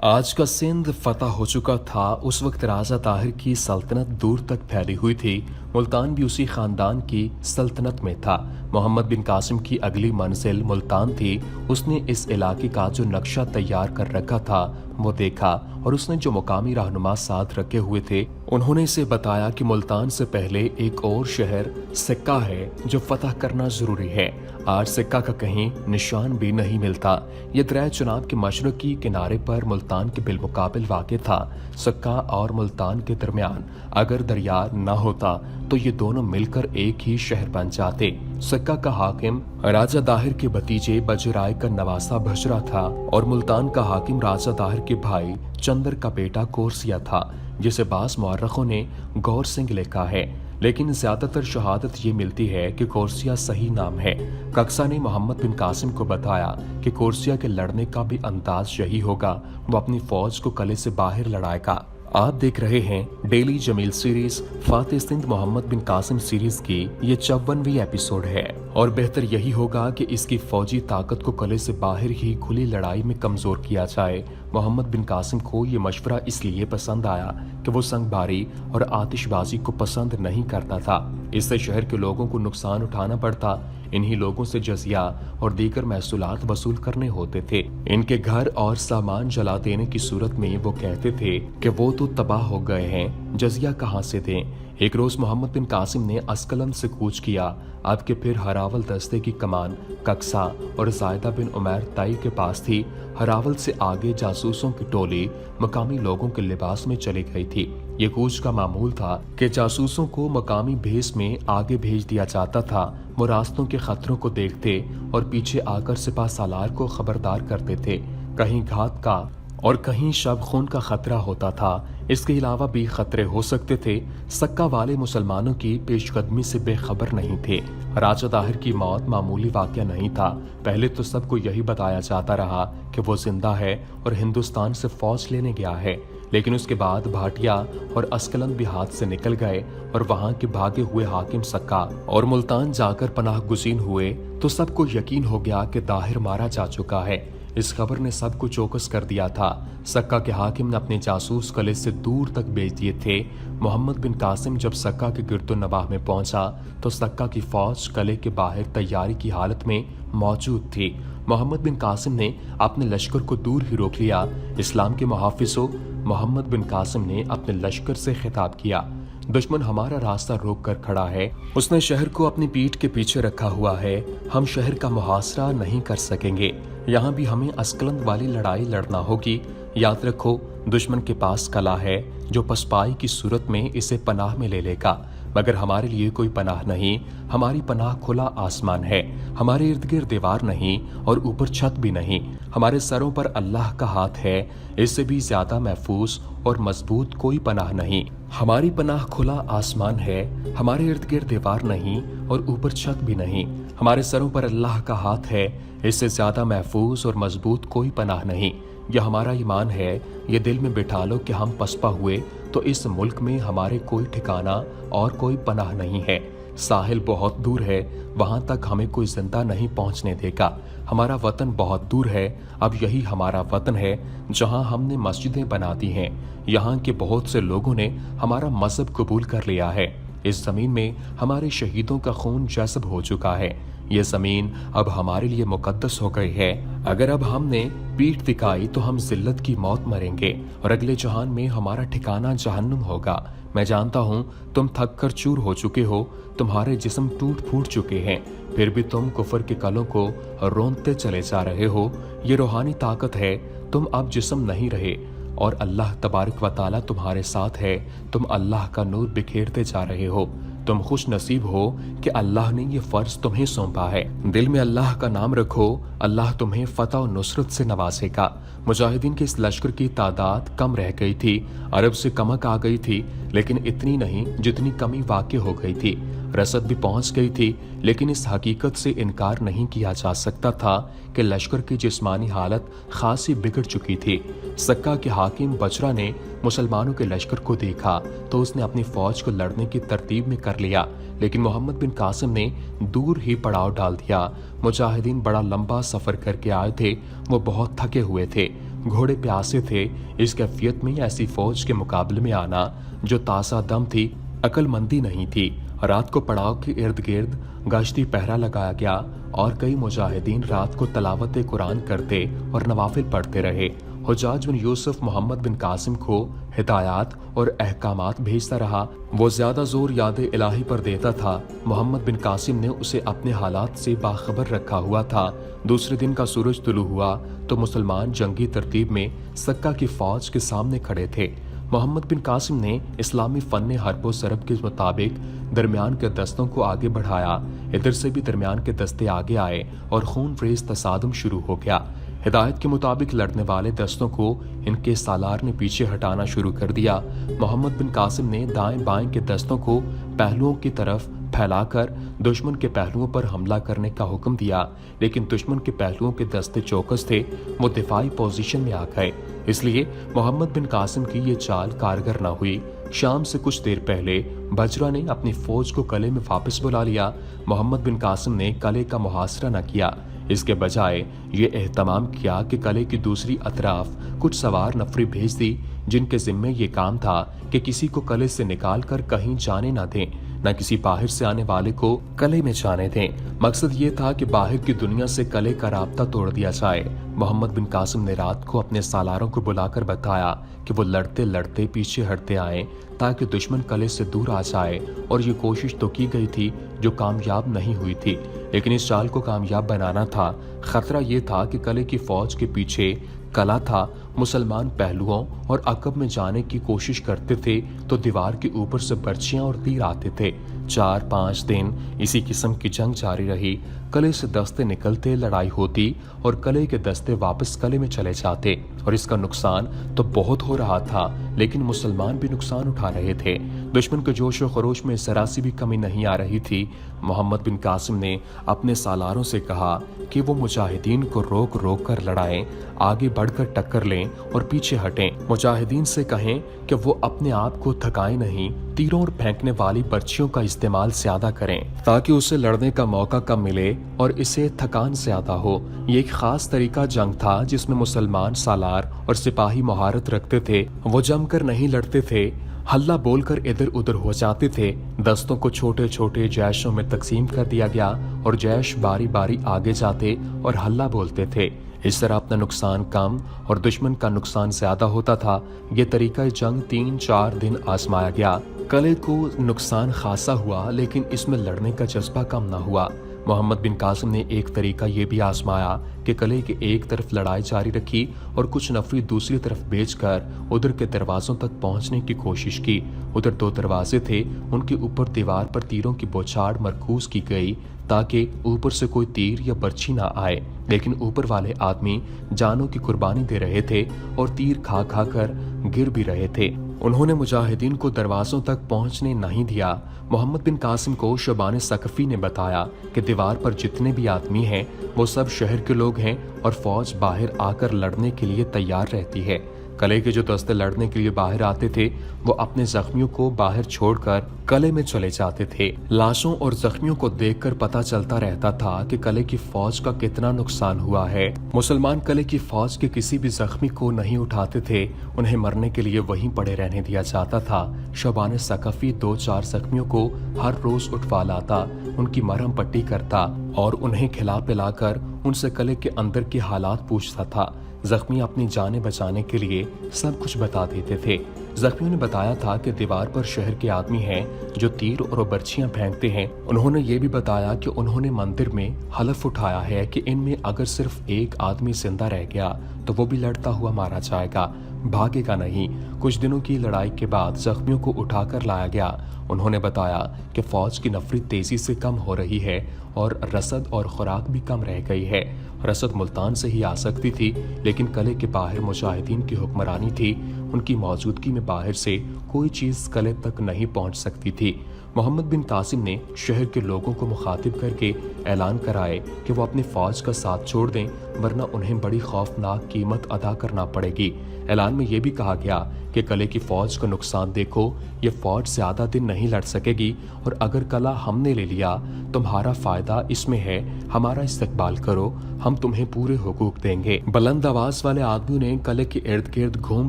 आज का सिंध फतह हो चुका था। उस वक्त राजा ताहिर की सल्तनत दूर तक फैली हुई थी। मुल्तान भी उसी खानदान की सल्तनत में था। मोहम्मद बिन कासिम की अगली मंजिल मुल्तान थी। उसने इस इलाके का जो नक्शा तैयार कर रखा था वो देखा और उसने जो मुकामी रहनुमा साथ रखे हुए थे उन्होंने इसे बताया कि मुल्तान से पहले एक और शहर सिक्का है जो फतह करना जरूरी है। आज सिक्का का कहीं निशान भी नहीं मिलता। ये दरिया चनाब के मशरकी किनारे पर मुल्तान के बिलमुकाबिल वाक़ था। सिक्का और मुल्तान के दरमियान अगर दरिया न होता तो ये दोनों मिलकर एक ही शहर बन जाते। सिक्का का हाकिम राजा दाहिर के भतीजे बजराय का नवासा बजरा था और मुल्तान का हाकिम राजा दाहिर के भाई चंदर का बेटा कोरसिया था, जिसे बास मुअर्रखों ने गौर सिंह लिखा है, लेकिन ज्यादातर शहादत ये मिलती है कि कोरसिया सही नाम है। कक्सा ने मोहम्मद बिन कासिम को बताया कि कोरसिया के लड़ने का भी अंदाज यही होगा। वो अपनी फौज को किले से बाहर लड़ाएगा। आप देख रहे हैं डेली जमील सीरीज फातेह सिंध मोहम्मद बिन कासिम सीरीज की ये 54वीं एपिसोड है और बेहतर यही होगा कि इसकी फौजी ताकत को किले से बाहर ही खुली लड़ाई में कमजोर किया जाए। मोहम्मद बिन कासिम को ये मशवरा इसलिए पसंद आया कि वो संगबारी और आतिशबाजी को पसंद नहीं करता था। इससे शहर के लोगों को नुकसान उठाना पड़ता। इन्हीं लोगों से जजिया और दीगर महसूलात वसूल करने होते थे। इनके घर और सामान जला देने की सूरत में वो कहते थे कि वो तो तबाह हो गए हैं, जजिया कहाँ से दें। एक रोज मोहम्मद बिन कासिम ने अस्कलन से कूच किया। अब के फिर हरावल दस्ते की कमान कक्सा और जायदा बिन उमैर ताई के पास थी। हरावल से आगे जासूसों की टोली मकामी लोगों के लिबास में चली गई थी। ये कूच का मामूल था कि जासूसों को मकामी भेस में आगे भेज दिया जाता था। वो रास्तों के खतरों को देखते और पीछे आकर सिपा सालार को खबरदार करते थे। कहीं घात का और कहीं शब खून का खतरा होता था। इसके अलावा भी खतरे हो सकते थे। सक्का वाले मुसलमानों की पेशकदमी से बेखबर नहीं थे। राजा दाहिर की मौत मामूली वाकया नहीं था। पहले तो सबको यही बताया जाता रहा कि वो जिंदा है और हिंदुस्तान से फौज लेने गया है, लेकिन उसके बाद भाटिया और अस्कलन भी हाथ से निकल गए और वहां के भागे हुए हाकिम सक्का और मुल्तान जाकर पनाह गुज़ीन हुए तो सबको यकीन हो गया कि दाहिर मारा जा चुका है। इस खबर ने सबको चौकस कर दिया था। सक्का के हाकिम ने अपने जासूस किले से दूर तक भेज दिए थे। मोहम्मद बिन कासिम जब सक्का के गिरदो नवाह में पहुंचा तो सक्का की फौज किले के बाहर तैयारी की हालत में मौजूद थी। मोहम्मद बिन कासिम ने अपने लश्कर को दूर ही रोक लिया। इस्लाम के मुहाफिजों, मोहम्मद बिन कासिम ने अपने लश्कर से खिताब किया, दुश्मन हमारा रास्ता रोक कर खड़ा है। उसने शहर को अपनी पीठ के पीछे रखा हुआ है। हम शहर का मुहासरा नहीं कर सकेंगे। यहाँ भी हमें अस्कलन वाली लड़ाई लड़ना होगी। याद रखो, दुश्मन के पास कला है जो पसपाई की सूरत में इसे पनाह में ले लेगा, मगर हमारे लिए कोई पनाह नहीं। हमारी पनाह खुला आसमान है। हमारे इर्द गिर्द दीवार नहीं और ऊपर छत भी नहीं। हमारे सरों पर अल्लाह का हाथ है। इससे भी ज्यादा महफूज और मजबूत कोई पनाह नहीं। हमारी पनाह खुला आसमान है। हमारे इर्द गिर्द दीवार नहीं और ऊपर छत भी नहीं। हमारे सरों पर अल्लाह का हाथ है। इससे ज्यादा महफूज और मजबूत कोई पनाह नहीं। यह हमारा ईमान है। ये दिल में बिठा लो कि हम पसपा हुए तो इस मुल्क में हमारे कोई ठिकाना और कोई पनाह नहीं है। साहिल बहुत दूर है, वहां तक हमें कोई जिंदा नहीं पहुंचने देगा। हमारा वतन बहुत दूर है। अब यही हमारा वतन है जहां हमने मस्जिदें बना दी हैं। यहाँ के बहुत से लोगों ने हमारा मजहब कबूल कर लिया है। इस जमीन में हमारे शहीदों का खून जज़ब हो चुका है। ये जमीन अब हमारे लिए मुकद्दस हो गई है। अगर अब हमने पीठ दिखाई तो हम जिल्लत की मौत मरेंगे और अगले जहान में हमारा ठिकाना जहन्नुम होगा। मैं जानता हूँ तुम थक कर चूर हो चुके हो, तुम्हारे जिस्म टूट फूट चुके हैं, फिर भी तुम कुफर के कलों को रोंदते चले जा रहे हो। ये रूहानी ताकत है। तुम अब जिस्म नहीं रहे और अल्लाह तबारक व तआला तुम्हारे साथ है। तुम अल्लाह का नूर बिखेरते जा रहे हो। तुम खुश नसीब हो कि अल्लाह ने ये फर्ज तुम्हें सौंपा है। दिल में अल्लाह का नाम रखो, अल्लाह तुम्हें फतह और नुसरत से नवाजेगा। मुजाहिदीन के इस लश्कर की तादाद कम रह गई थी। अरब से कमक आ गई थी, लेकिन इतनी नहीं जितनी कमी वाक़ हो गई थी। रसद भी पहुंच गई थी, लेकिन इस हकीकत से इनकार नहीं किया जा सकता था कि लश्कर की जिस्मानी हालत खासी बिगड़ चुकी थी। सक्का के हाकिम बजरा ने मुसलमानों के लश्कर को देखा तो उसने अपनी फौज को लड़ने की तरतीब में कर लिया, लेकिन मोहम्मद बिन कासिम ने दूर ही पड़ाव डाल दिया। मुजाहिदीन बड़ा लंबा सफर करके आए थे। वो बहुत थके हुए थे। घोड़े प्यासे थे। इस कैफियत में ऐसी फौज के मुकाबले में आना जो ताज़ा दम थी, अक्लमंदी नहीं थी। रात को पड़ाव के इर्द गिर्द गश्ती पहरा लगाया गया और कई मुजाहिदीन रात को तलावत कुरान करते और नवाफिल पढ़ते रहे। हुज्जाज बिन यूसुफ मोहम्मद बिन कासिम को हिदायत और अहकामात भेजता रहा। वो ज्यादा जोर याद इलाही पर देता था। मोहम्मद बिन कासिम ने उसे अपने हालात से बाखबर रखा हुआ था। दूसरे दिन का सूरज तुलू हुआ तो मुसलमान जंगी तरतीब में सक्का की फौज के सामने खड़े थे। मोहम्मद बिन कासिम ने इस्लामी फन हरबो सरब के मुताबिक दरमियान के दस्तों को आगे बढ़ाया। इधर से भी दरमियान के दस्ते आगे आए और खून रेज तसादम शुरू हो गया। हिदायत के मुताबिक लड़ने वाले दस्तों को इनके सालार ने पीछे हटाना शुरू कर दिया। मोहम्मद बिन कासिम ने दाएं बाएं के दस्तों को पहलुओं की तरफ फैलाकर दुश्मन के पहलुओं पर हमला करने का हुक्म दिया, लेकिन दुश्मन के पहलुओं के दस्ते चौकस थे, वो दिफाई पोजीशन में आ गए। इसलिए मोहम्मद बिन कासिम की ये चाल कारगर न हुई। शाम से कुछ देर पहले बजरा ने अपनी फौज को कले में वापस बुला लिया। मोहम्मद बिन कासिम ने कले का मुहासरा न किया, इसके बजाय ये एहतमाम किया कि कले की दूसरी अतराफ कुछ सवार नफरी भेज दी, जिनके जिम्मे ये काम था कि किसी को कले से निकाल कर कहीं जाने न दें, न किसी बाहर से आने वाले को कले में जाने दें। मकसद ये था कि बाहर की दुनिया से कले का राब्ता तोड़ दिया जाए। मोहम्मद बिन कासिम ने रात को अपने सालारों को बुलाकर बताया कि वो लड़ते लड़ते पीछे हटते आए ताकि दुश्मन कले से दूर आ जाए, और ये कोशिश तो की गई थी जो कामयाब नहीं हुई थी, लेकिन इस चाल को कामयाब बनाना था। खतरा ये था कि कले की फौज के पीछे कला था। मुसलमान पहलुओं और अकब में जाने की कोशिश करते थे तो दीवार के ऊपर से बर्छियां और तीर आते थे। 4-5 दिन इसी किस्म की जंग जारी रही। कले से दस्ते निकलते, लड़ाई होती और कले के दस्ते वापस कले में चले जाते, और इसका नुकसान तो बहुत हो रहा था, लेकिन मुसलमान भी नुकसान उठा रहे थे। दुश्मन के जोश और खरोश में जरा सी भी कमी नहीं आ रही थी। मोहम्मद बिन कासिम ने अपने सालारों से कहा कि वो मुजाहिदीन को रोक रोक कर लड़ाएं, आगे बढ़कर टक्कर लें और पीछे हटें। मुजाहिदीन से कहें कि वो अपने आप को थकाएं नहीं, तीरों और फेंकने वाली बर्छियों का इस्तेमाल ज्यादा करें ताकि उसे लड़ने का मौका कम मिले और इसे थकान ज्यादा हो। ये एक खास तरीका जंग था जिसमें मुसलमान सालार और सिपाही महारत रखते थे। वो जमकर नहीं लड़ते थे, हल्ला बोलकर इधर उधर हो जाते थे। दस्तों को छोटे छोटे जैशों में तकसीम कर दिया गया और जैश बारी बारी आगे जाते और हल्ला बोलते थे। इस तरह अपना नुकसान कम और दुश्मन का नुकसान ज्यादा होता था। ये तरीका जंग 3-4 दिन आजमाया गया। कले को नुकसान खासा हुआ, लेकिन इसमें लड़ने का जज्बा कम ना हुआ। मोहम्मद बिन कासिम ने एक तरीका ये भी आजमाया कि कले के एक तरफ लड़ाई जारी रखी और कुछ नफरी दूसरी तरफ भेजकर उधर के दरवाजों तक पहुंचने की कोशिश की। उधर 2 दरवाजे थे, उनके ऊपर दीवार पर तीरों की बौछार मरकूज की गई ताकि ऊपर से कोई तीर या बर्छी ना आए, लेकिन ऊपर वाले आदमी जानों की कुर्बानी दे रहे थे और तीर खा खा कर गिर भी रहे थे। उन्होंने मुजाहिदीन को दरवाजों तक पहुंचने नहीं दिया। मोहम्मद बिन कासिम को शबान सकफी ने बताया कि दीवार पर जितने भी आदमी हैं वो सब शहर के लोग हैं और फौज बाहर आकर लड़ने के लिए तैयार रहती है। कले के जो दस्ते लड़ने के लिए बाहर आते थे वो अपने जख्मियों को बाहर छोड़कर कले में चले जाते थे। लाशों और जख्मियों को देखकर पता चलता रहता था कि कले की फौज का कितना नुकसान हुआ है। मुसलमान कले की फौज के किसी भी जख्मी को नहीं उठाते थे, उन्हें मरने के लिए वहीं पड़े रहने दिया जाता था। शबान सकफी 2-4 जख्मियों को हर रोज उठवा लाता, उनकी मरहम पट्टी करता और उन्हें खिला पिलाकर उनसे कले के अंदर के हालात पूछता था। जख्मी अपनी जानें बचाने के लिए सब कुछ बता देते थे। जख्मियों ने बताया था कि दीवार पर शहर के आदमी हैं जो तीर और बर्छियां फेंकते हैं। उन्होंने ये भी बताया कि उन्होंने मंदिर में हलफ उठाया है कि इनमें अगर सिर्फ एक आदमी जिंदा रह गया तो वो भी लड़ता हुआ मारा जाएगा, भागेगा नहीं। कुछ दिनों की लड़ाई के बाद जख्मियों को उठाकर लाया गया। उन्होंने बताया कि फौज की नफरत तेजी से कम हो रही है और रसद और खुराक भी कम रह गई है। रसद मुल्तान से ही आ सकती थी, लेकिन कले के बाहर मुजाहिदीन की हुक्मरानी थी, उनकी मौजूदगी में बाहर से कोई चीज कले तक नहीं पहुंच सकती थी। محمد بن قاسم نے شہر کے لوگوں کو مخاطب کر کے اعلان کرائے کہ وہ اپنی فوج کا ساتھ چھوڑ دیں ورنہ انہیں بڑی خوفناک قیمت ادا کرنا پڑے گی۔ اعلان میں یہ بھی کہا گیا کہ قلعے کی فوج کا نقصان دیکھو، یہ فوج زیادہ دن نہیں لڑ سکے گی اور اگر قلعہ ہم نے لے لیا تمہارا فائدہ اس میں ہے، ہمارا استقبال کرو، ہم تمہیں پورے حقوق دیں گے۔ بلند آواز والے آدمیوں نے قلعے کے ارد گرد گھوم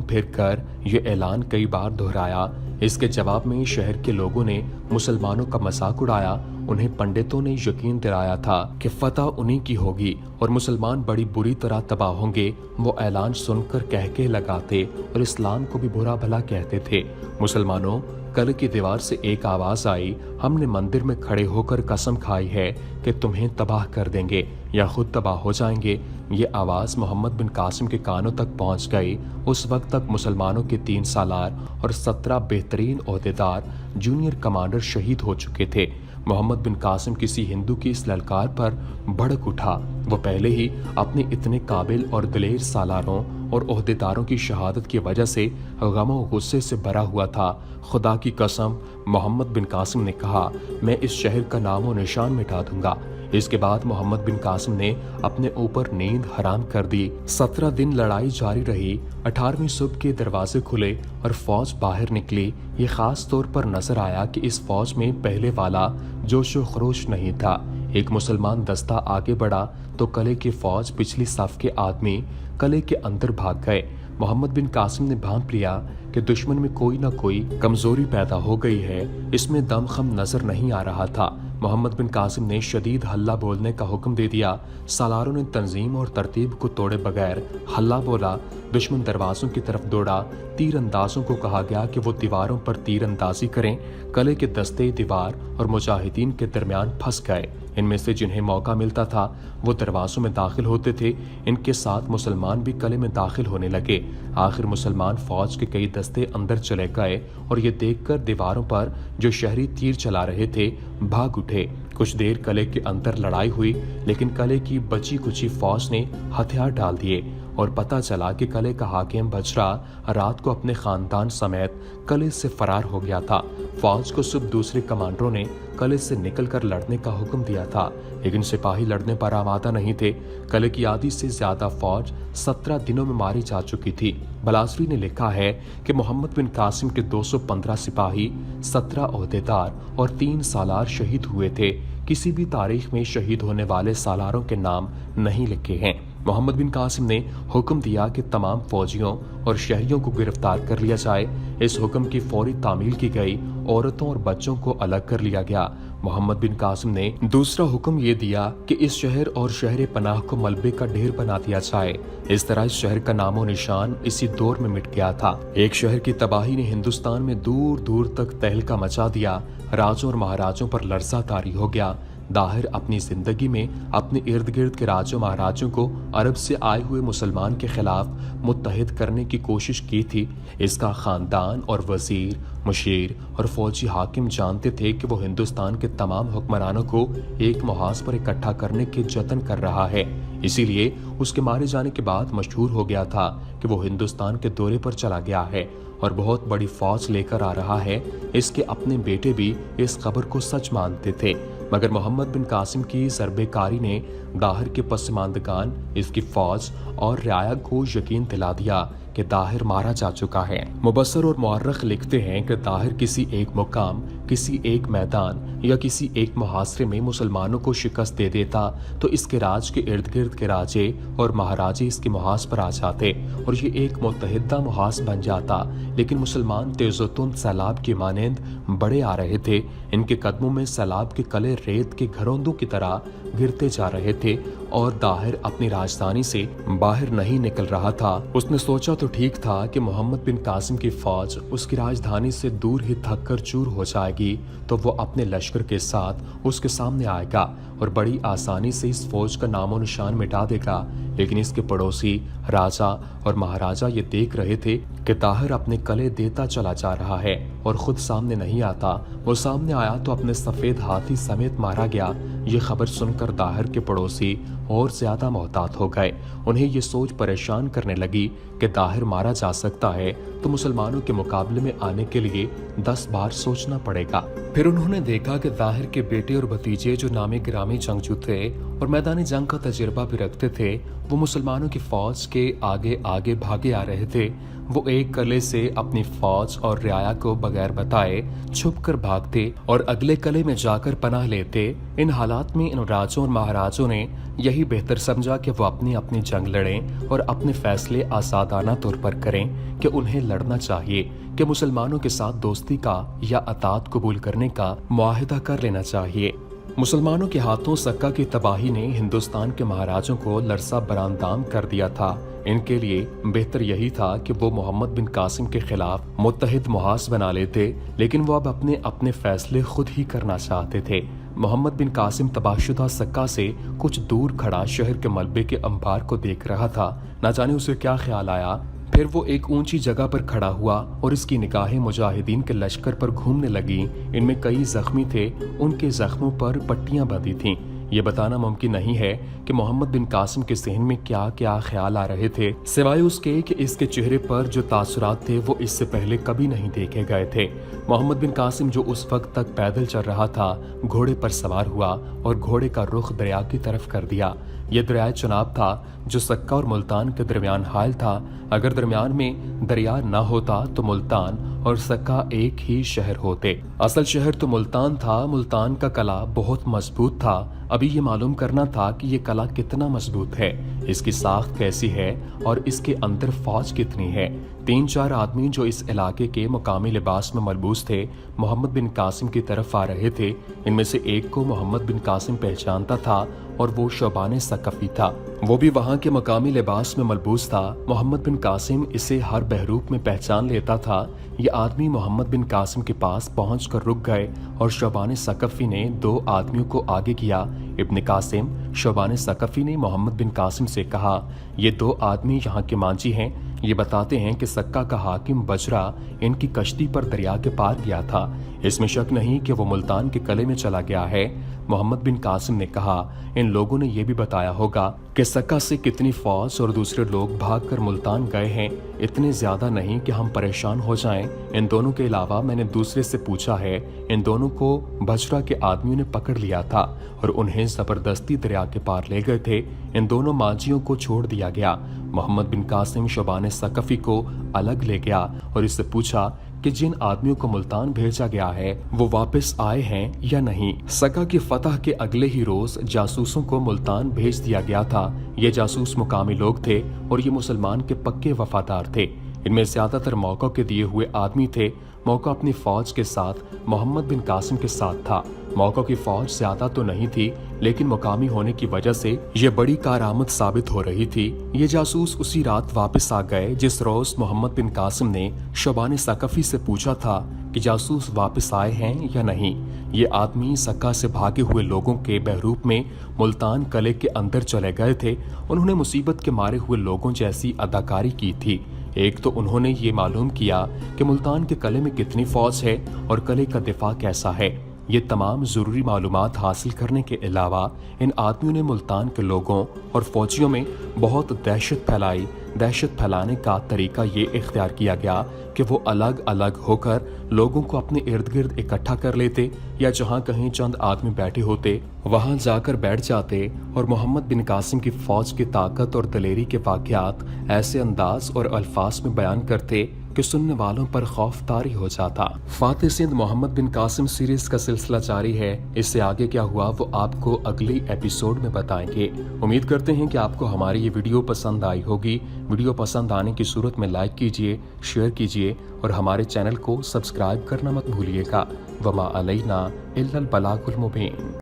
پھر کر یہ اعلان کئی بار دہرایا۔ اس کے جواب میں شہر کے لوگوں نے مسلمانوں کا مذاق اڑایا۔ انہیں پنڈتوں نے یقین دلایا تھا کہ فتح انہی کی ہوگی اور مسلمان بڑی بری طرح تباہ ہوں گے۔ وہ اعلان سن کر کہکے لگاتے اور اسلام کو بھی برا بھلا کہتے تھے۔ مسلمانوں، قلعے کی دیوار سے ایک آواز آئی، ہم نے مندر میں کھڑے ہو کر قسم کھائی ہے کہ تمہیں تباہ کر دیں گے یا خود تباہ ہو جائیں گے۔ یہ آواز محمد بن قاسم کے کانوں تک پہنچ گئی۔ اس وقت تک مسلمانوں کے 3 سالار اور 17 بہترین عہدیدار جونیئر کمانڈر شہید ہو چکے تھے۔ محمد بن قاسم کسی ہندو کی اس للکار پر بھڑک اٹھا۔ وہ پہلے ہی اپنے اتنے قابل اور دلیر سالاروں اور عہدیداروں کی شہادت کی وجہ سے غم و غصے سے بھرا ہوا تھا۔ خدا کی قسم، محمد بن قاسم نے کہا، میں اس شہر کا نام و نشان مٹا دوں گا۔ اس کے بعد محمد بن قاسم نے اپنے اوپر نیند حرام کر دی۔ 17 دن لڑائی جاری رہی۔ 18ویں صبح کے دروازے کھلے اور فوج باہر نکلی۔ یہ خاص طور پر نظر آیا کہ اس فوج میں پہلے والا جوش و خروش نہیں تھا۔ ایک مسلمان دستہ آگے بڑھا تو قلعے کی فوج پچھلی صف کے آدمی قلعے کے اندر بھاگ گئے۔ محمد بن قاسم نے بھانپ لیا کہ دشمن میں کوئی نہ کوئی کمزوری پیدا ہو گئی ہے، اس میں دم خم نظر نہیں آ رہا تھا۔ محمد بن قاسم نے شدید ہلہ بولنے کا حکم دے دیا۔ سالاروں نے تنظیم اور ترتیب کو توڑے بغیر ہلہ بولا۔ دشمن دروازوں کی طرف دوڑا۔ تیر اندازوں کو کہا گیا کہ وہ دیواروں پر تیر اندازی کریں۔ قلعے کے دستے دیوار اور مجاہدین کے درمیان پھنس گئے۔ ان میں سے جنہیں موقع ملتا تھا وہ دروازوں میں داخل ہوتے تھے۔ ان کے ساتھ مسلمان بھی قلعے میں داخل ہونے لگے۔ آخر مسلمان فوج کے کئی دستے اندر چلے گئے اور یہ دیکھ کر دیواروں پر جو شہری تیر چلا رہے تھے بھاگ اٹھے۔ کچھ دیر قلعے کے اندر لڑائی ہوئی، لیکن قلعے کی بچی کچی فوج نے ہتھیار ڈال دیے اور پتہ چلا کہ قلعے کا حاکم بچرا رات کو اپنے خاندان سمیت قلعے سے فرار ہو گیا تھا۔ فوج کو صبح دوسرے کمانڈروں نے قلعے سے نکل کر لڑنے کا حکم دیا تھا، لیکن سپاہی لڑنے پر آمادہ نہیں تھے۔ قلعے کی آدھی سے زیادہ فوج 17 دنوں میں ماری جا چکی تھی۔ بلاسری نے لکھا ہے کہ محمد بن قاسم کے 215 سپاہی، 17 عہدیدار اور 3 سالار شہید ہوئے تھے۔ کسی بھی تاریخ میں شہید ہونے والے سالاروں کے نام نہیں لکھے ہیں۔ محمد بن قاسم نے حکم دیا کہ تمام فوجیوں اور شہریوں کو گرفتار کر لیا جائے۔ اس حکم کی فوری تعمیل کی گئی۔ عورتوں اور بچوں کو الگ کر لیا گیا۔ محمد بن قاسم نے دوسرا حکم یہ دیا کہ اس شہر اور شہر پناہ کو ملبے کا ڈھیر بنا دیا جائے۔ اس طرح اس شہر کا نام و نشان اسی دور میں مٹ گیا تھا۔ ایک شہر کی تباہی نے ہندوستان میں دور دور تک تہلکہ مچا دیا۔ راجوں اور مہاراجوں پر لرزہ طاری ہو گیا۔ داہر اپنی زندگی میں اپنے ارد گرد کے راجوں مہاراجوں کو عرب سے آئے ہوئے مسلمان کے خلاف متحد کرنے کی کوشش کی تھی۔ اس کا خاندان اور وزیر، مشیر اور فوجی حاکم جانتے تھے کہ وہ ہندوستان کے تمام حکمرانوں کو ایک محاذ پر اکٹھا کرنے کے جتن کر رہا ہے۔ اسی لیے اس کے مارے جانے کے بعد مشہور ہو گیا تھا کہ وہ ہندوستان کے دورے پر چلا گیا ہے اور بہت بڑی فوج لے کر آ رہا ہے۔ اس کے اپنے بیٹے بھی اس خبر کو سچ مانتے تھے، مگر محمد بن قاسم کی ضرب کاری نے داہر کے پسماندگان، اس کی فوج اور رعایا کو یقین دلا دیا کہ داہر مارا جا چکا ہے۔ مبصر اور مورخ لکھتے ہیں کہ داہر کسی ایک مقام، کسی ایک میدان یا کسی ایک محاصرے میں مسلمانوں کو شکست دے دیتا تو اس کے راج کے ارد گرد کے راجے اور مہاراجے اس کے محاذ پر آ جاتے اور یہ ایک متحدہ محاذ بن جاتا۔ لیکن مسلمان تیز و تند سیلاب کی مانند بڑے آ رہے تھے۔ ان کے قدموں میں سیلاب کے قلعے ریت کے گھروندوں کی طرح گرتے جا رہے تھے اور داہر اپنی راجدھانی سے باہر نہیں نکل رہا تھا۔ اس نے سوچا تو ٹھیک تھا کہ محمد بن قاسم کی فوج اس کی راجدھانی سے دور ہی تھک کر چور ہو جائے گی تو وہ اپنے لشکر کے ساتھ اس کے سامنے آئے گا اور بڑی آسانی سے اس فوج کا نام و نشان مٹا دے گا۔ لیکن اس کے پڑوسی راجا اور مہاراجا یہ دیکھ رہے تھے کہ داہر اپنے قلعے دیتا چلا جا رہا ہے اور خود سامنے نہیں آتا۔ وہ سامنے آیا تو اپنے سفید ہاتھی سمیت مارا گیا۔ یہ خبر سن کر داہر کے پڑوسی اور زیادہ محتاط ہو گئے۔ انہیں یہ سوچ پریشان کرنے لگی کہ दाहिर मारा जा सकता है तो मुसलमानों के मुकाबले में आने के लिए 10 बार सोचना पड़ेगा। फिर उन्होंने देखा कि दाहिर के बेटे और भतीजे जो नामी गिरामी जंगजू थे और मैदानी जंग का तजुर्बा भी रखते थे, वो मुसलमानों की फौज के आगे आगे भागे आ रहे थे। वो एक कले से अपनी फौज और रियाया को बगैर बताए छुप कर भागते और अगले कले में जाकर पनाह लेते। इन हालात में इन राजों और महाराजों ने यही बेहतर समझा कि वो अपनी अपनी जंग लड़ें और अपने फैसले आजादाना तौर पर करें कि उन्हें लड़ना चाहिए, कि मुसलमानों के साथ दोस्ती का या अतात कबूल करने का मुआहिदा कर लेना चाहिए। मुसलमानों के हाथों सक्का की तबाही ने हिंदुस्तान के महाराजों को लरसा बरामदाम कर दिया था। इनके लिए बेहतर यही था कि वो मोहम्मद बिन कासिम के खिलाफ मुत्तहिद मुहास बना लेते, लेकिन वो अब अपने अपने फैसले खुद ही करना चाहते थे। मोहम्मद बिन कासिम तबाहशुदा सक्का से कुछ दूर खड़ा शहर के मलबे के अंबार को देख रहा था। न जाने उसे क्या ख्याल आया। फिर वो एक ऊंची जगह पर खड़ा हुआ और इसकी निगाहें मुजाहिदीन के लश्कर पर घूमने लगी। इनमें कई जख्मी थे, उनके जख्मों पर पट्टियां बंधी थीं। ये बताना मुमकिन नहीं है कि मोहम्मद बिन कासिम के ज़हन में क्या क्या ख्याल आ रहे थे, सिवाय उसके कि इसके चेहरे पर जो तासुरात थे वो इससे पहले कभी नहीं देखे गए थे। मोहम्मद बिन कासिम जो उस वक्त तक पैदल चल रहा था, घोड़े पर सवार हुआ और घोड़े का रुख दरिया की तरफ कर दिया। यह दरियाए चुनाब था जो सक्का और मुल्तान के दरमियान हायल था। अगर दरमियान में दरिया न होता तो मुल्तान और सक्का एक ही शहर होते। असल शहर तो मुल्तान था। मुल्तान का कला बहुत मजबूत था। अभी ये मालूम करना था कि ये कला कितना मजबूत है, इसकी साख्त कैसी है और इसके अंदर फौज कितनी है। 3-4 आदमी जो इस इलाके के मुकामी लिबास में मलबूस थे मोहम्मद बिन कासिम की तरफ आ रहे थे। इनमें से एक को मोहम्मद बिन कासिम पहचानता था और वो शोबाने सकफी था। वो भी वहाँ के मकामी लिबास में मलबूस था। मोहम्मद बिन कासिम इसे हर बहरूप में पहचान लेता था। ये आदमी मोहम्मद बिन कासिम के पास पहुंचकर रुक गए और शोबाने सकफी ने 2 आदमियों को आगे किया। इब्न कासिम, शोबाने सकफी ने मोहम्मद बिन कासिम से कहा, ये 2 आदमी यहाँ के मांझी हैं। ये बताते हैं कि सक्का का हाकिम बजरा इनकी कश्ती पर दरिया के पार गया था। इसमें शक नहीं कि वो मुल्तान के कले में चला गया है। मोहम्मद बिन कासिम ने कहा, इन लोगों ने यह भी बताया होगा कि सक्का से कितनी फौज और दूसरे लोग भागकर मुल्तान गए हैं। इतने ज्यादा नहीं कि हम परेशान हो जाएं। इन दोनों के अलावा मैंने दूसरे से पूछा है, इन दोनों को बजरा के आदमियों ने पकड़ लिया था और उन्हें जबरदस्ती दरिया के पार ले गए थे। इन दोनों मांझियों को छोड़ दिया गया। मोहम्मद बिन कासिम शोबाने सकफी को अलग ले गया और इससे पूछा कि जिन आदमियों को मुल्तान भेजा गया है वो वापस आए हैं या नहीं। सक्का की फतह के अगले ही रोज जासूसों को मुल्तान भेज दिया गया था। ये जासूस मुकामी लोग थे और ये मुसलमान के पक्के वफादार थे। इनमें ज्यादातर मौका के दिए हुए आदमी थे। मौका अपनी फौज के साथ मोहम्मद बिन कासिम के साथ था। मौका की फौज ज्यादा तो नहीं थी, लेकिन मुकामी होने की वजह से ये बड़ी कारआमद साबित हो रही थी। ये जासूस उसी रात वापस आ गए जिस रोज मोहम्मद बिन कासिम ने शोबाने सकफी से पूछा था कि जासूस वापस आए हैं या नहीं। ये आदमी सक्का से भागे हुए लोगों के बहरूप में मुल्तान कले के अंदर चले गए थे। उन्होंने मुसीबत के मारे हुए लोगों जैसी अदाकारी की थी। एक तो उन्होंने ये मालूम किया कि मुल्तान के कले में कितनी फौज है और कले का दिफा कैसा है। ये तमाम जरूरी मालूमात हासिल करने के अलावा इन आदमियों ने मुल्तान के लोगों और फौजियों में बहुत दहशत फैलाई। दहशत फैलाने का तरीका ये इख्तियार किया गया कि वो अलग अलग होकर लोगों को अपने इर्द गिर्द इकट्ठा कर लेते या जहाँ कहीं चंद आदमी बैठे होते वहां जाकर बैठ जाते और मोहम्मद बिन कासिम की फौज की ताकत और दलेरी के वाक़यात ऐसे अंदाज और अल्फाज में बयान करते कि सुनने वालों पर खौफ तारी हो जाता। फातेह सिंध मोहम्मद बिन कासिम सीरीज का सिलसिला जारी है। इससे आगे क्या हुआ वो आपको अगली एपिसोड में बताएंगे। उम्मीद करते हैं कि आपको हमारी ये वीडियो पसंद आई होगी। वीडियो पसंद आने की सूरत में लाइक कीजिए, शेयर कीजिए और हमारे चैनल को सब्सक्राइब करना मत भूलिएगा। वमा अलैना इल्लल बलागुल मुबीन।